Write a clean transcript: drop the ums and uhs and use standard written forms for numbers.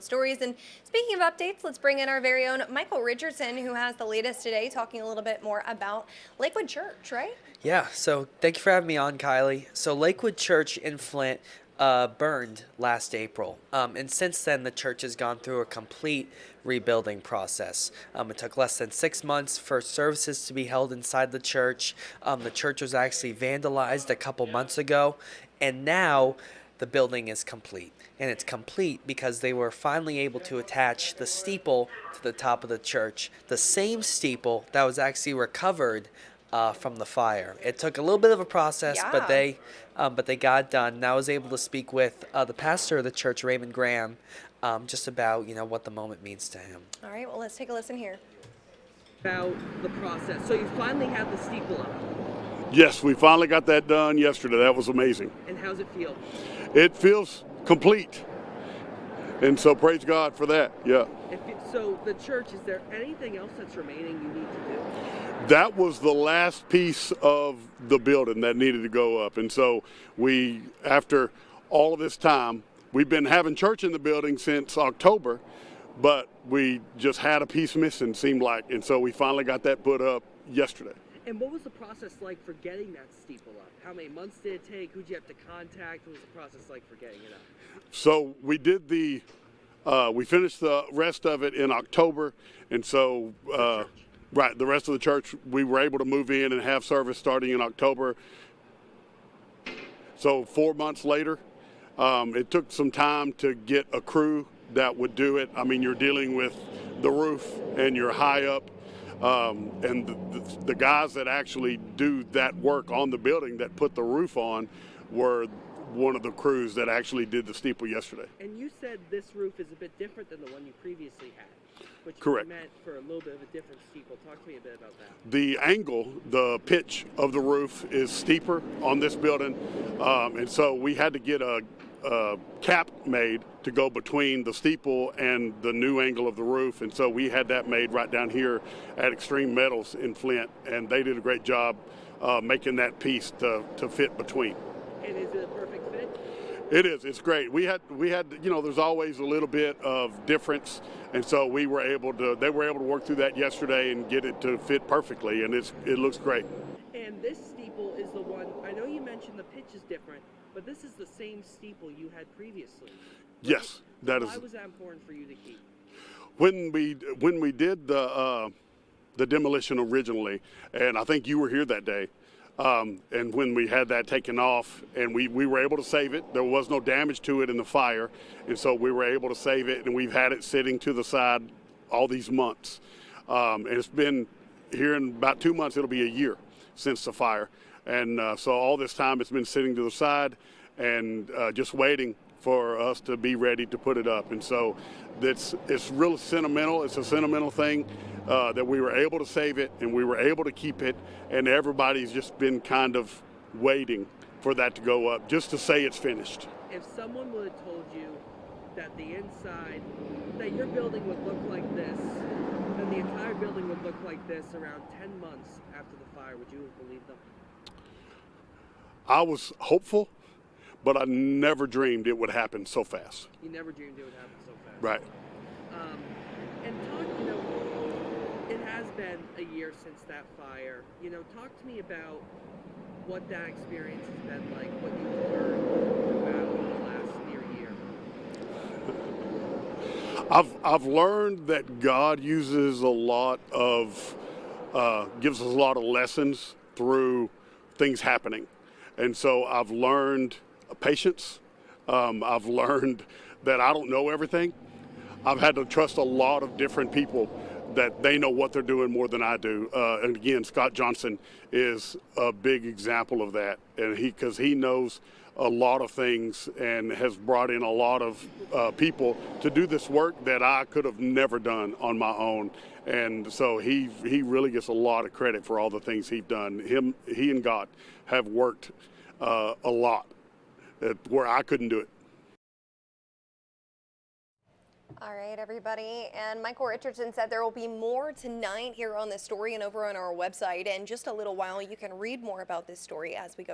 Stories. And speaking of updates, let's bring in our very own Michael Richardson, who has the latest today, talking a little bit more about Lakewood Church, right? Yeah, so thank you for having me on, Kylie. So Lakewood Church in Flint burned last April. And since then, the church has gone through a complete rebuilding process. It took less than 6 months for services to be held inside the church. The church was actually vandalized a couple months ago, and now the building is complete. And it's complete because they were finally able to attach the steeple to the top of the church, the same steeple that was actually recovered from the fire. It took a little bit of a process, but Yeah. they got it done. And I was able to speak with the pastor of the church, Raymond Graham, just about what the moment means to him. All right, well, let's take a listen here. About the process. So you finally have the steeple up. Yes, we finally got that done yesterday. That was amazing. And how's it feel? It feels complete. And so praise God for that. Yeah. So the church, is there anything else that's remaining you need to do? That was the last piece of the building that needed to go up. And so after all of this time, we've been having church in the building since October, but we just had a piece missing, seemed like. And so we finally got that put up yesterday. And what was the process like for getting that steeple up? How many months did it take? Who'd you have to contact? What was the process like for getting it up? So we did we finished the rest of it in October. And so, right, the rest of the church, we were able to move in and have service starting in October. So 4 months later, it took some time to get a crew that would do it. I mean, you're dealing with the roof and you're high up. And the guys that actually do that work on the building that put the roof on were one of the crews that actually did the steeple yesterday. And you said this roof is a bit different than the one you previously had, which Correct. meant for a little bit of a different steeple. Talk to me a bit about that. The angle, the pitch of the roof is steeper on this building, and so we had to get a cap made to go between the steeple and the new angle of the roof, and so we had that made right down here at Extreme Metals in Flint, and they did a great job making that piece to fit between. And is it a perfect fit? It is. It's great. We had, there's always a little bit of difference, and so they were able to work through that yesterday and get it to fit perfectly, and it looks great. And this steeple is the one, I know you mentioned the pitch is different, but this is the same steeple you had previously. Yes, that is. Why was that important for you to keep? When we did the demolition originally, and I think you were here that day, and when we had that taken off, and we were able to save it, there was no damage to it in the fire, and so we were able to save it, and we've had it sitting to the side all these months. And it's been here in about 2 months, it'll be a year since the fire. And so all this time it's been sitting to the side and just waiting for us to be ready to put it up. And so it's real sentimental. It's a sentimental thing that we were able to save it and we were able to keep it, and everybody's just been kind of waiting for that to go up just to say it's finished. If someone would have told you that the inside, that your building would look like this, and the entire building would look like this around 10 months after the fire, would you have believed them? I was hopeful, but I never dreamed it would happen so fast. You never dreamed it would happen so fast. Right. And talk, it has been a year since that fire. Talk to me about what that experience has been like, what you've learned about the last near year. I've learned that God uses a lot of, gives us a lot of lessons through things happening. And so I've learned patience. I've learned that I don't know everything. I've had to trust a lot of different people that they know what they're doing more than I do. And again, Scott Johnson is a big example of that. And because he knows a lot of things and has brought in a lot of people to do this work that I could have never done on my own. And so he really gets a lot of credit for all the things he's done. He and God have worked a lot where I couldn't do it. All right, everybody. And Michael Richardson said there will be more tonight here on this story and over on our website. In just a little while, you can read more about this story as we go.